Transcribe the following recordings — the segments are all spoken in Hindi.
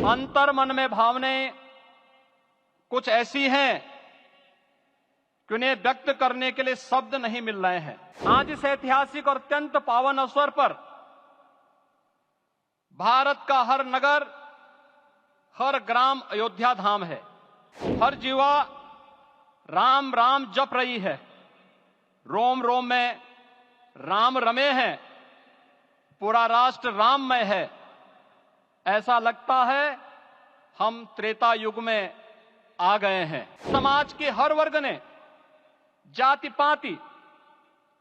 अंतर मन में भावनाएं कुछ ऐसी हैं कि उन्हें व्यक्त करने के लिए शब्द नहीं मिल रहे हैं। आज इस ऐतिहासिक और अत्यंत पावन अवसर पर भारत का हर नगर, हर ग्राम अयोध्या धाम है। हर जीवा राम राम जप रही है। रोम रोम में राम रमे हैं। पूरा राष्ट्र राममय है। ऐसा लगता है हम त्रेता युग में आ गए हैं। समाज के हर वर्ग ने जाति पाति,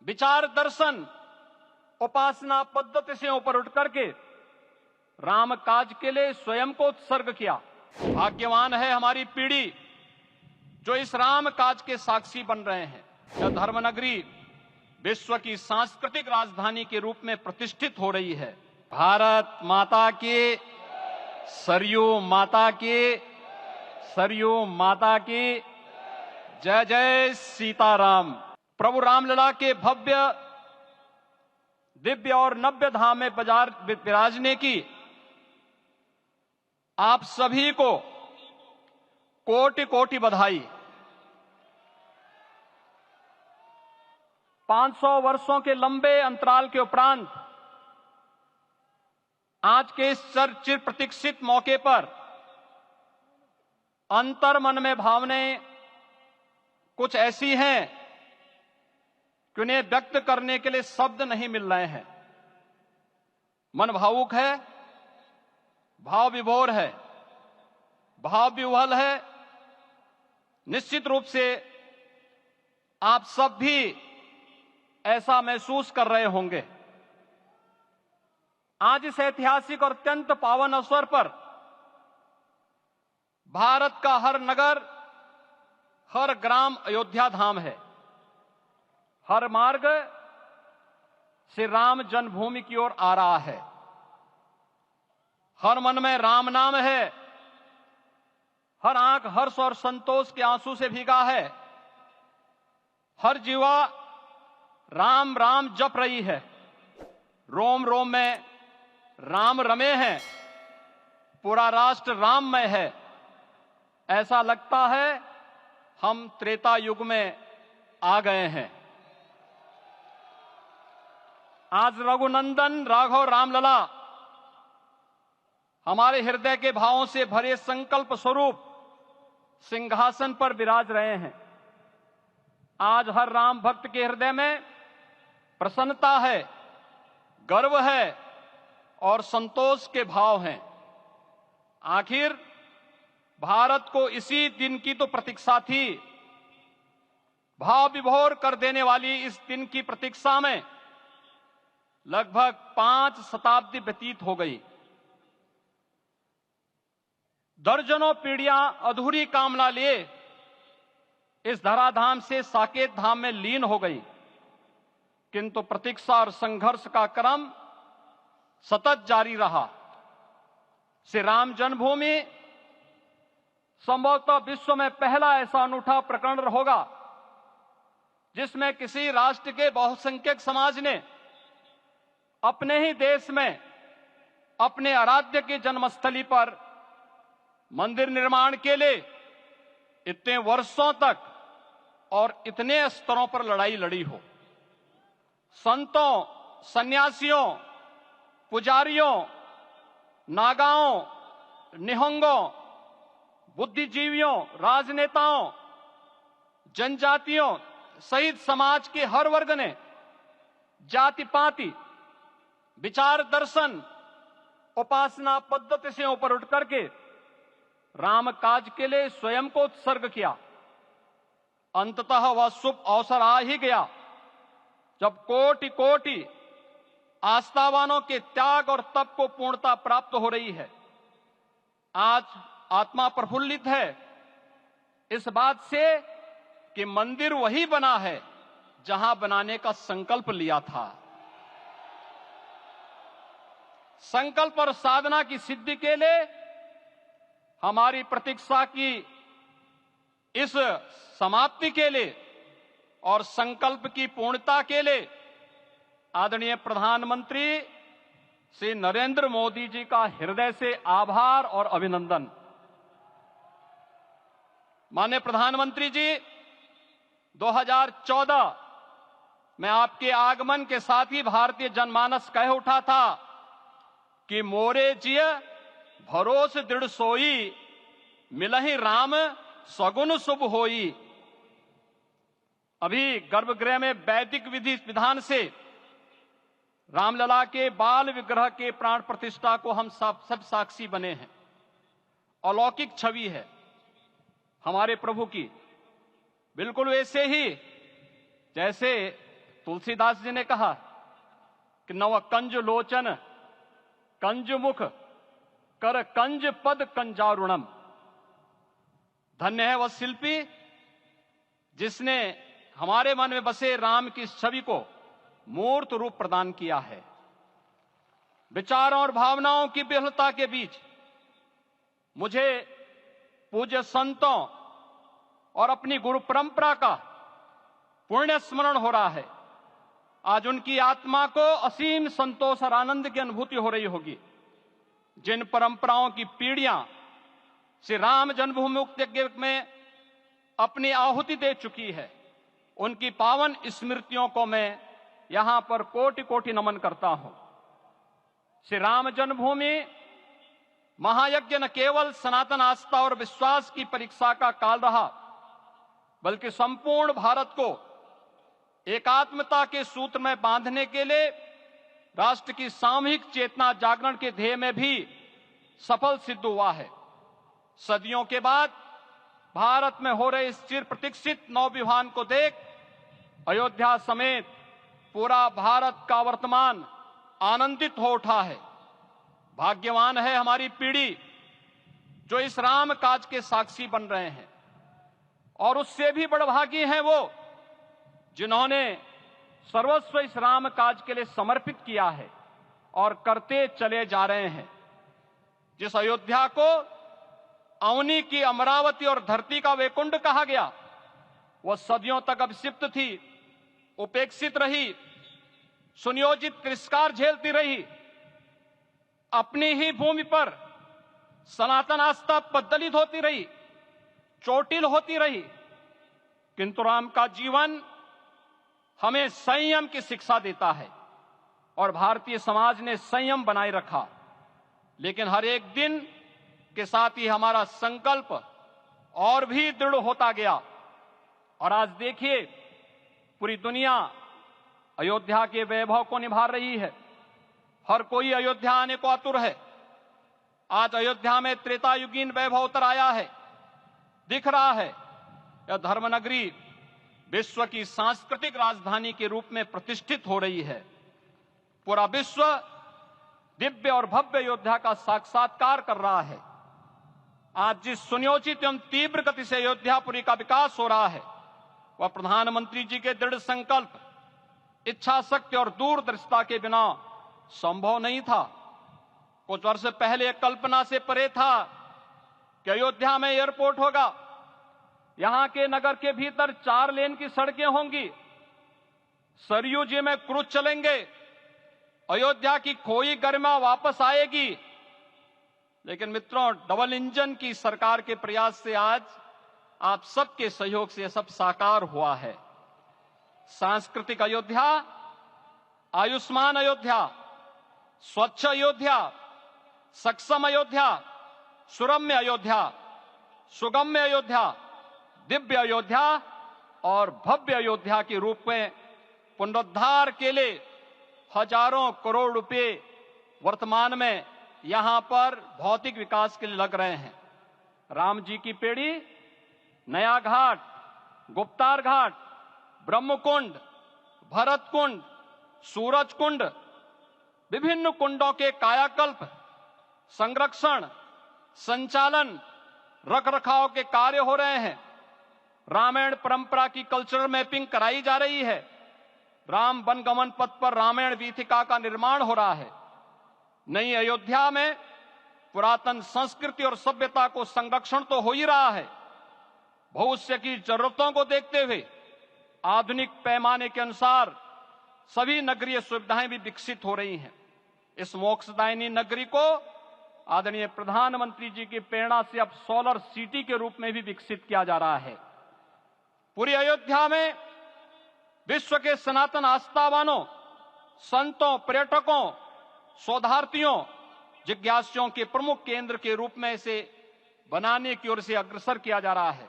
विचार दर्शन, उपासना पद्धति से ऊपर उठ करके राम काज के लिए स्वयं को उत्सर्ग किया। भाग्यवान है हमारी पीढ़ी जो इस राम काज के साक्षी बन रहे हैं। यह धर्मनगरी विश्व की सांस्कृतिक राजधानी के रूप में प्रतिष्ठित हो रही है। भारत माता की, सरयू माता की, सरयू माता की जय जय सीताराम। प्रभु रामलला के भव्य, दिव्य और नव्य धाम में विराजने की आप सभी को कोटि कोटि बधाई। 500 वर्षों के लंबे अंतराल के उपरांत आज के इस चिर प्रतीक्षित मौके पर अंतर मन में भावनाएं कुछ ऐसी हैं कि उन्हें व्यक्त करने के लिए शब्द नहीं मिल रहे हैं। मन भावुक है, भाव विभोर है, भाव विह्वल है। निश्चित रूप से आप सब भी ऐसा महसूस कर रहे होंगे। आज इस ऐतिहासिक और अत्यंत पावन अवसर पर भारत का हर नगर, हर ग्राम अयोध्या धाम है। हर मार्ग श्री राम जन्मभूमि की ओर आ रहा है। हर मन में राम नाम है। हर आंख हर्ष और संतोष के आंसू से भीगा है। हर जीवा राम राम जप रही है। रोम रोम में राम रमे हैं। पूरा राष्ट्र राममय है। ऐसा लगता है हम त्रेता युग में आ गए हैं। आज रघुनंदन राघव रामलला हमारे हृदय के भावों से भरे संकल्प स्वरूप सिंहासन पर विराज रहे हैं। आज हर राम भक्त के हृदय में प्रसन्नता है, गर्व है और संतोष के भाव हैं। आखिर भारत को इसी दिन की तो प्रतीक्षा थी। भाव विभोर कर देने वाली इस दिन की प्रतीक्षा में लगभग 5 शताब्दी व्यतीत हो गई। दर्जनों पीढ़ियां अधूरी कामना लिए इस धराधाम से साकेत धाम में लीन हो गई, किंतु प्रतीक्षा और संघर्ष का क्रम सतत जारी रहा। श्री राम जन्मभूमि संभवतः विश्व में पहला ऐसा अनूठा प्रकरण होगा जिसमें किसी राष्ट्र के बहुसंख्यक समाज ने अपने ही देश में अपने आराध्य की जन्मस्थली पर मंदिर निर्माण के लिए इतने वर्षों तक और इतने स्तरों पर लड़ाई लड़ी हो। संतों, सन्यासियों, पुजारियों, नागाओं, निहंगों, बुद्धिजीवियों, राजनेताओं, जनजातियों सहित समाज के हर वर्ग ने जाति पाति, विचार दर्शन, उपासना पद्धति से ऊपर उठ करके राम काज के लिए स्वयं को उत्सर्ग किया। अंततः वह शुभ अवसर आ ही गया जब कोटि कोटि आस्थावानों के त्याग और तप को पूर्णता प्राप्त हो रही है। आज आत्मा प्रफुल्लित है इस बात से कि मंदिर वही बना है जहां बनाने का संकल्प लिया था। संकल्प और साधना की सिद्धि के लिए हमारी प्रतीक्षा की इस समाप्ति के लिए और संकल्प की पूर्णता के लिए आदरणीय प्रधानमंत्री श्री नरेंद्र मोदी जी का हृदय से आभार और अभिनंदन। माननीय प्रधानमंत्री जी, 2014 में आपके आगमन के साथ ही भारतीय जनमानस कह उठा था कि मोरे जिय भरोस दृढ़ सोई, मिलहि राम सगुन शुभ होई। अभी गर्भगृह में वैदिक विधि विधान से रामलला के बाल विग्रह के प्राण प्रतिष्ठा को हम सब साक्षी बने हैं। अलौकिक छवि है हमारे प्रभु की, बिल्कुल वैसे ही जैसे तुलसीदास जी ने कहा कि नव कंज लोचन कंज मुख कर कंज पद कंजारुणम। धन्य है वह शिल्पी जिसने हमारे मन में बसे राम की छवि को मूर्त रूप प्रदान किया है। विचारों और भावनाओं की विहलता के बीच मुझे पूज्य संतों और अपनी गुरु परंपरा का पुण्य स्मरण हो रहा है। आज उनकी आत्मा को असीम संतोष और आनंद की अनुभूति हो रही होगी। जिन परंपराओं की पीढ़ियां श्री राम जन्मभूमि मुक्ति यज्ञ में अपनी आहुति दे चुकी है, उनकी पावन स्मृतियों को मैं यहां पर कोटि कोटि नमन करता हूं। श्री राम जन्मभूमि महायज्ञ न केवल सनातन आस्था और विश्वास की परीक्षा का काल रहा, बल्कि संपूर्ण भारत को एकात्मता के सूत्र में बांधने के लिए राष्ट्र की सामूहिक चेतना जागरण के ध्येय में भी सफल सिद्ध हुआ है। सदियों के बाद भारत में हो रहे इस चिर प्रतीक्षित नवविवाह को देख अयोध्या समेत पूरा भारत का वर्तमान आनंदित हो उठा है। भाग्यवान है हमारी पीढ़ी जो इस राम काज के साक्षी बन रहे हैं, और उससे भी बड़भागी हैं वो जिन्होंने सर्वस्व इस राम काज के लिए समर्पित किया है और करते चले जा रहे हैं। जिस अयोध्या को अवनी की अमरावती और धरती का वैकुंठ कहा गया, वह सदियों तक अभिषिप्त थी, उपेक्षित रही, सुनियोजित तिरस्कार झेलती रही। अपनी ही भूमि पर सनातन आस्था पद्दलित होती रही, चोटिल होती रही, किंतु राम का जीवन हमें संयम की शिक्षा देता है और भारतीय समाज ने संयम बनाए रखा। लेकिन हर एक दिन के साथ ही हमारा संकल्प और भी दृढ़ होता गया, और आज देखिए पूरी दुनिया अयोध्या के वैभव को निभा रही है। हर कोई अयोध्या आने को आतुर है। आज अयोध्या में त्रेतायुगीन वैभव उतर आया है। दिख रहा है यह धर्मनगरी विश्व की सांस्कृतिक राजधानी के रूप में प्रतिष्ठित हो रही है। पूरा विश्व दिव्य और भव्य अयोध्या का साक्षात्कार कर रहा है। आज जिस सुनियोजित एवं तीव्र गति से अयोध्यापुरी का विकास हो रहा है, वह प्रधानमंत्री जी के दृढ़ संकल्प, इच्छा शक्ति और दूरदर्शिता के बिना संभव नहीं था। कुछ वर्ष पहले कल्पना से परे था कि अयोध्या में एयरपोर्ट होगा, यहां के नगर के भीतर 4 लेन की सड़कें होंगी, सरयू जी में क्रूज चलेंगे, अयोध्या की खोई गरिमा वापस आएगी। लेकिन मित्रों, डबल इंजन की सरकार के प्रयास से आज आप सबके सहयोग से यह सब साकार हुआ है। सांस्कृतिक अयोध्या, आयुष्मान अयोध्या, स्वच्छ अयोध्या, सक्षम अयोध्या, सुरम्य अयोध्या, सुगम्य अयोध्या, दिव्य अयोध्या और भव्य अयोध्या के रूप में पुनरुद्धार के लिए हजारों करोड़ रुपए वर्तमान में यहां पर भौतिक विकास के लिए लग रहे हैं। राम जी की पेड़ी, नया घाट, गुप्तार घाट, ब्रह्मकुंड, भरत कुंड, सूरज कुंड, विभिन्न कुंडों के कायाकल्प, संरक्षण, संचालन, रखरखाव के कार्य हो रहे हैं। रामायण परंपरा की कल्चरल मैपिंग कराई जा रही है। राम वनगमन पथ पर रामायण वीथिका का निर्माण हो रहा है। नई अयोध्या में पुरातन संस्कृति और सभ्यता को संरक्षण तो हो ही रहा है, भविष्य की जरूरतों को देखते हुए आधुनिक पैमाने के अनुसार सभी नगरीय सुविधाएं भी विकसित हो रही हैं। इस मोक्षदायिनी नगरी को आदरणीय प्रधानमंत्री जी की प्रेरणा से अब सोलर सिटी के रूप में भी विकसित किया जा रहा है। पूरी अयोध्या में विश्व के सनातन आस्थावानों, संतों, पर्यटकों, शोधार्थियों, जिज्ञासुओं के प्रमुख केंद्र के रूप में इसे बनाने की ओर से अग्रसर किया जा रहा है।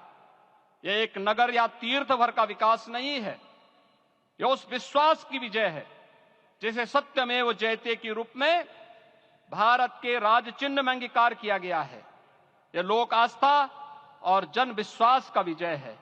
यह एक नगर या तीर्थ भर का विकास नहीं है, यह उस विश्वास की विजय है जिसे सत्यमेव जयते के रूप में भारत के राज चिन्ह में अंगीकार किया गया है। यह लोक आस्था और जन विश्वास का विजय है।